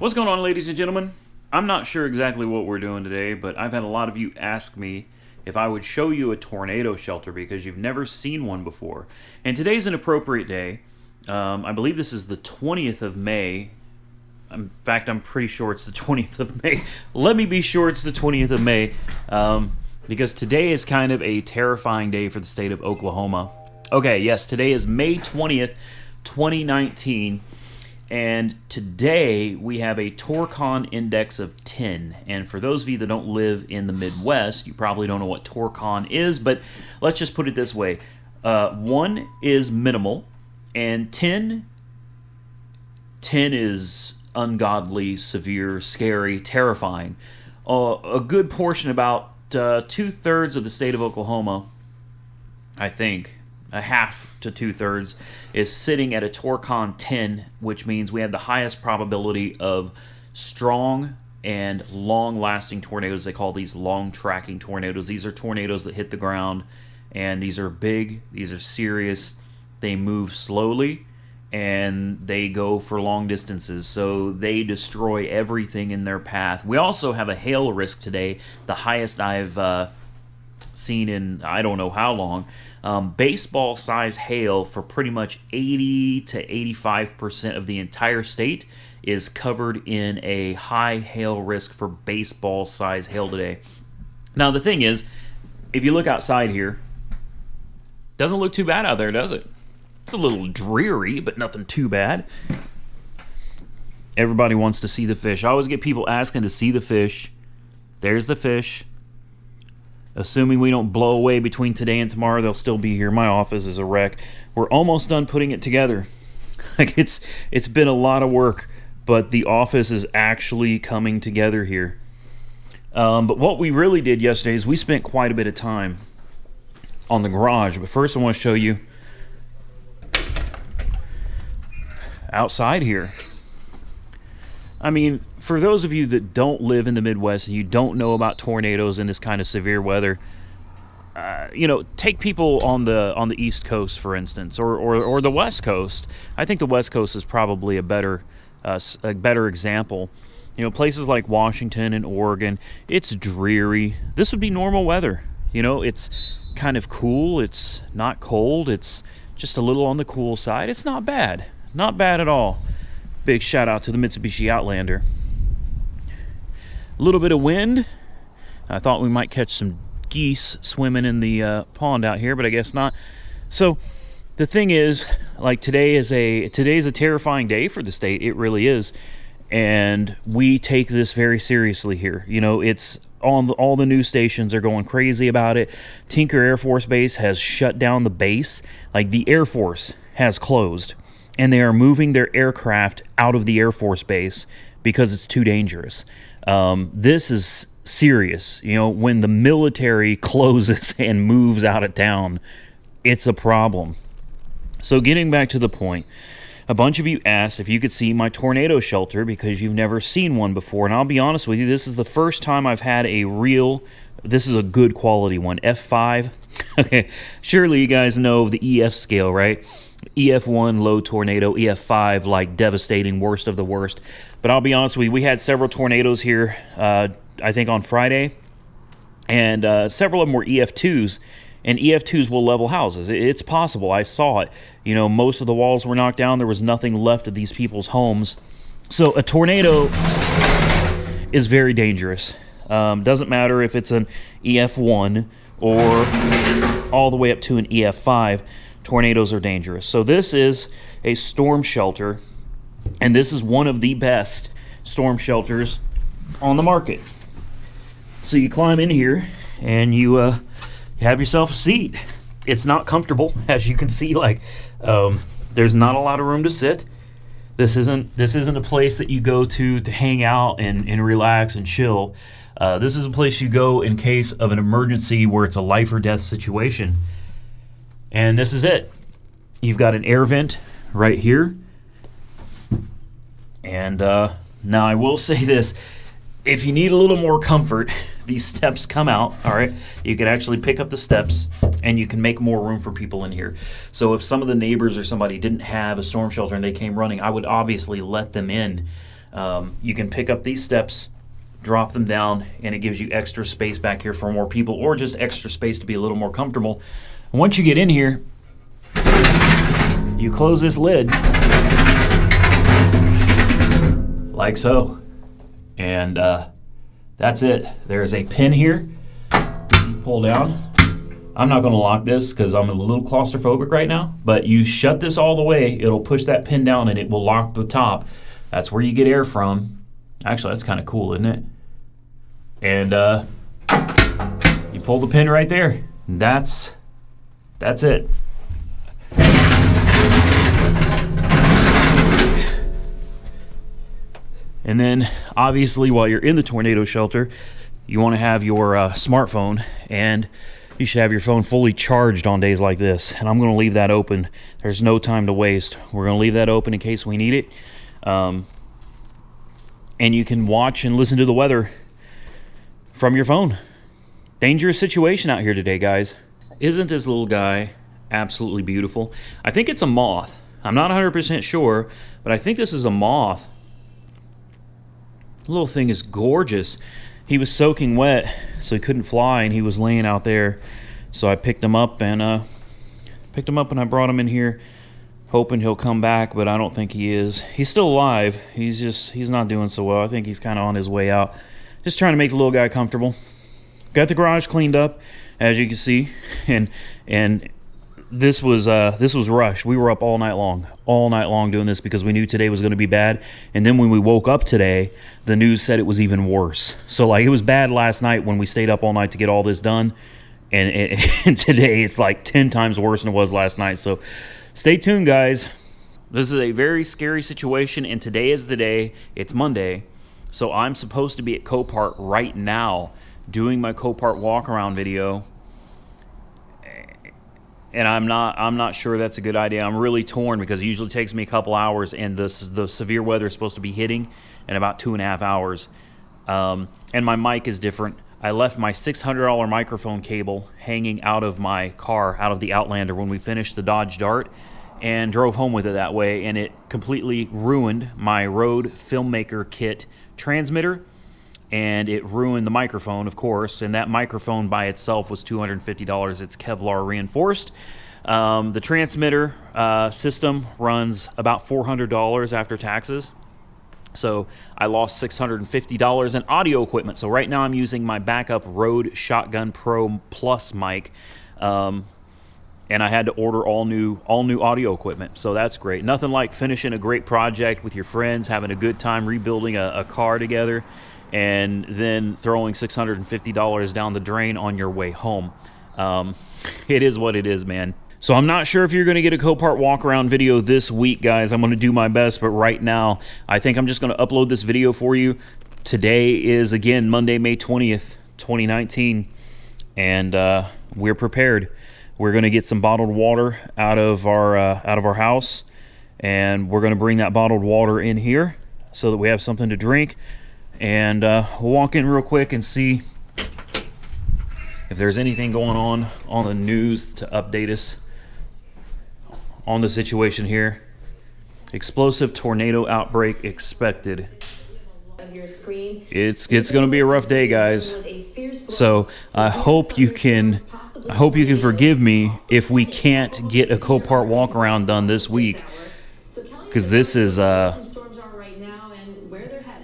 What's going on, ladies and gentlemen? I'm not sure exactly what we're doing today, but I've had a lot of you ask me if I would show you a tornado shelter because you've never seen one before. And today's an appropriate day. I believe this is the 20th of May. In fact, I'm pretty sure it's the 20th of May. Let me be sure it's the 20th of May because today is kind of a terrifying day for the state of Oklahoma. Okay, yes, today is May 20th, 2019. And today we have a Torcon index of 10. And for those of you that don't live in the Midwest, you probably don't know what Torcon is, but let's just put it this way. 1 is minimal, and 10 is ungodly, severe, scary, terrifying. A good portion, about 2/3 of the state of Oklahoma, I think, a half to 2/3, is sitting at a Torcon 10, which means we have the highest probability of strong and long-lasting tornadoes. They call these long-tracking tornadoes. These are tornadoes that hit the ground, and these are big, these are serious, they move slowly, and they go for long distances, so they destroy everything in their path. We also have a hail risk today, the highest I've seen in I don't know how long. Baseball size hail for pretty much 80 to 85% of the entire state is covered in a high hail risk for baseball size hail today. Now the thing is, if you look outside here, doesn't look too bad out there, does it? It's a little dreary, but nothing too bad. Everybody wants to see the fish. I always get people asking to see the fish. There's the fish. Assuming we don't blow away between today and tomorrow, they'll still be here. My office is a wreck. We're almost done putting it together. Like it's been a lot of work, but the office is actually coming together here. But what we really did yesterday is we spent quite a bit of time on the garage. But first I want to show you outside here. I mean, for those of you that don't live in the Midwest and you don't know about tornadoes and this kind of severe weather, take people on the East Coast, for instance, or the West Coast. I think the West Coast is probably a better example. Places like Washington and Oregon, it's dreary. This would be normal weather. It's kind of cool. It's not cold. It's just a little on the cool side. It's not bad. Not bad at all. Big shout out to the Mitsubishi Outlander. A little bit of wind. I thought we might catch some geese swimming in the pond out here, but I guess not. So the thing is, like today's a terrifying day for the state. It really is, and we take this very seriously here. It's on all the news stations are going crazy about it. Tinker Air Force Base has shut down the base. Like the Air Force has closed, and they are moving their aircraft out of the Air Force Base because it's too dangerous. This is serious. When the military closes and moves out of town, it's a problem. So getting back to the point, a bunch of you asked if you could see my tornado shelter because you've never seen one before. And I'll be honest with you, this is the first time I've had this is a good quality one, F5. Okay, surely you guys know the EF scale, right? EF1, low tornado, EF5, like devastating, worst of the worst. But I'll be honest with you, we had several tornadoes here, I think on Friday, and several of them were EF2s, and EF2s will level houses. It's possible. I saw it. Most of the walls were knocked down. There was nothing left of these people's homes. So a tornado is very dangerous. Doesn't matter if it's an EF1 or all the way up to an EF5. Tornadoes are dangerous. So this is a storm shelter, and this is one of the best storm shelters on the market. So you climb in here and you have yourself a seat. It's not comfortable, as you can see. There's not a lot of room to sit. This isn't a place that you go to hang out and relax and chill. This is a place you go in case of an emergency where it's a life or death situation. And this is it. You've got an air vent right here. And now I will say this. If you need a little more comfort, these steps come out, all right? You can actually pick up the steps, and you can make more room for people in here. So if some of the neighbors or somebody didn't have a storm shelter and they came running, I would obviously let them in. You can pick up these steps, drop them down, and it gives you extra space back here for more people, or just extra space to be a little more comfortable. And once you get in here, you close this lid like so, and that's it. There's a pin here you pull down. I'm not going to lock this because I'm a little claustrophobic right now, but you shut this all the way, it'll push that pin down and it will lock the top. That's where you get air from. Actually, that's kind of cool, isn't it? And you pull the pin right there. That's it. And then, obviously, while you're in the tornado shelter, you want to have your smartphone, and you should have your phone fully charged on days like this. And I'm going to leave that open. There's no time to waste. We're going to leave that open in case we need it. And you can watch and listen to the weather from your phone. Dangerous situation out here today, guys. Isn't this little guy absolutely beautiful? I think it's a moth. I'm not 100% sure, but I think this is a moth. The little thing is gorgeous. He was soaking wet, so he couldn't fly, and he was laying out there. So I picked him up and I brought him in here, hoping he'll come back, but I don't think he is. He's still alive. He's not doing so well. I think he's kind of on his way out. Just trying to make the little guy comfortable. Got the garage cleaned up, as you can see, and this was rushed. We were up all night long doing this because we knew today was going to be bad. And then when we woke up today, the news said it was even worse. So like, it was bad last night when we stayed up all night to get all this done, and today it's like 10 times worse than it was last night. So stay tuned, guys. This is a very scary situation, and today is the day. It's Monday, so I'm supposed to be at Copart right now doing my Copart walk around video. And I'm not sure that's a good idea. I'm really torn because it usually takes me a couple hours, and the severe weather is supposed to be hitting in about 2.5 hours. And my mic is different. I left my $600 microphone cable hanging out of my car, out of the Outlander, when we finished the Dodge Dart, and drove home with it that way, and it completely ruined my Rode Filmmaker Kit transmitter. And it ruined the microphone, of course, and that microphone by itself was $250. It's Kevlar reinforced. The transmitter system runs about $400 after taxes. So I lost $650 in audio equipment. So right now I'm using my backup Rode Shotgun Pro Plus mic. And I had to order all new audio equipment. So that's great. Nothing like finishing a great project with your friends, having a good time rebuilding a car together, and then throwing $650 down the drain on your way home. It is what it is, man. So I'm not sure if you're going to get a Copart walk-around video this week, guys. I'm going to do my best, but right now, I think I'm just going to upload this video for you. Today is, again, Monday, May 20th, 2019, and we're prepared. We're going to get some bottled water out of our house, and we're going to bring that bottled water in here so that we have something to drink. And we'll walk in real quick and see if there's anything going on the news to update us on the situation here. Explosive tornado outbreak expected. It's going to be a rough day, guys. So I hope you can forgive me if we can't get a Copart walk around done this week, because this is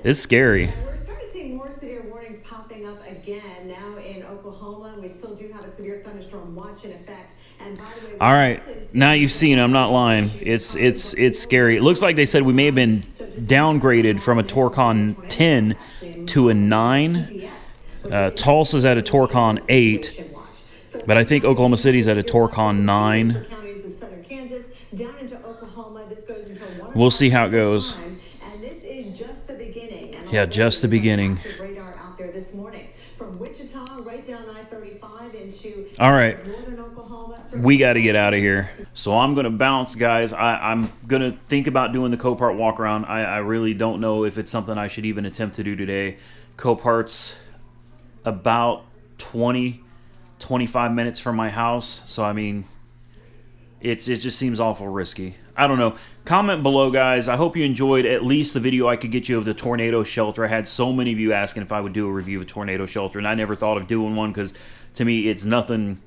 it's scary. We're starting to see more severe warnings popping up again now in Oklahoma. We still do have a severe thunderstorm watch in effect. And by the way, all right, now you've seen. I'm not lying. It's scary. It looks like they said we may have been downgraded from a Torcon 10 to a 9. Tulsa's at a Torcon 8, but I think Oklahoma City's at a Torcon 9. We'll see how it goes. Yeah, just the beginning. All right, we got to get out of here. So I'm going to bounce, guys. I'm going to think about doing the Copart walk around. I really don't know if it's something I should even attempt to do today. Copart's about 25 minutes from my house. So, I mean, it just seems awful risky. I don't know. Comment below, guys. I hope you enjoyed at least the video I could get you of the tornado shelter. I had so many of you asking if I would do a review of a tornado shelter, and I never thought of doing one because to me it's nothing.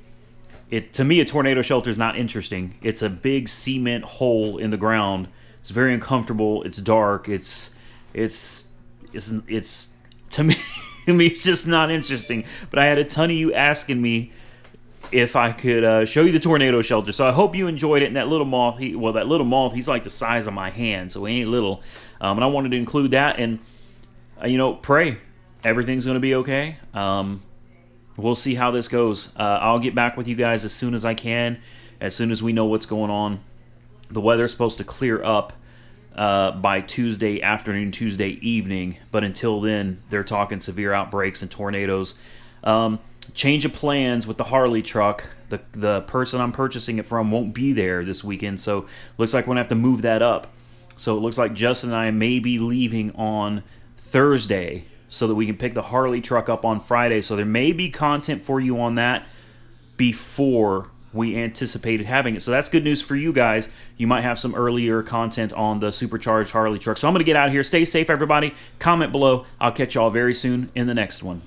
To me, a tornado shelter is not interesting. It's a big cement hole in the ground. It's very uncomfortable. It's dark. It's to me, to me, it's just not interesting. But I had a ton of you asking me if I could show you the tornado shelter. So I hope you enjoyed it. And that little moth, he's like the size of my hand, so he ain't little. And I wanted to include that. And pray everything's going to be okay. We'll see how this goes. I'll get back with you guys as soon as I can, as soon as we know what's going on. The weather's supposed to clear up by Tuesday afternoon, Tuesday evening, but until then, they're talking severe outbreaks and tornadoes. Change of plans with the Harley truck. The person I'm purchasing it from won't be there this weekend, so looks like we're going to have to move that up. So it looks like Justin and I may be leaving on Thursday so that we can pick the Harley truck up on Friday. So there may be content for you on that before we anticipated having it. So that's good news for you guys. You might have some earlier content on the supercharged Harley truck. So I'm going to get out of here. Stay safe, everybody. Comment below. I'll catch y'all very soon in the next one.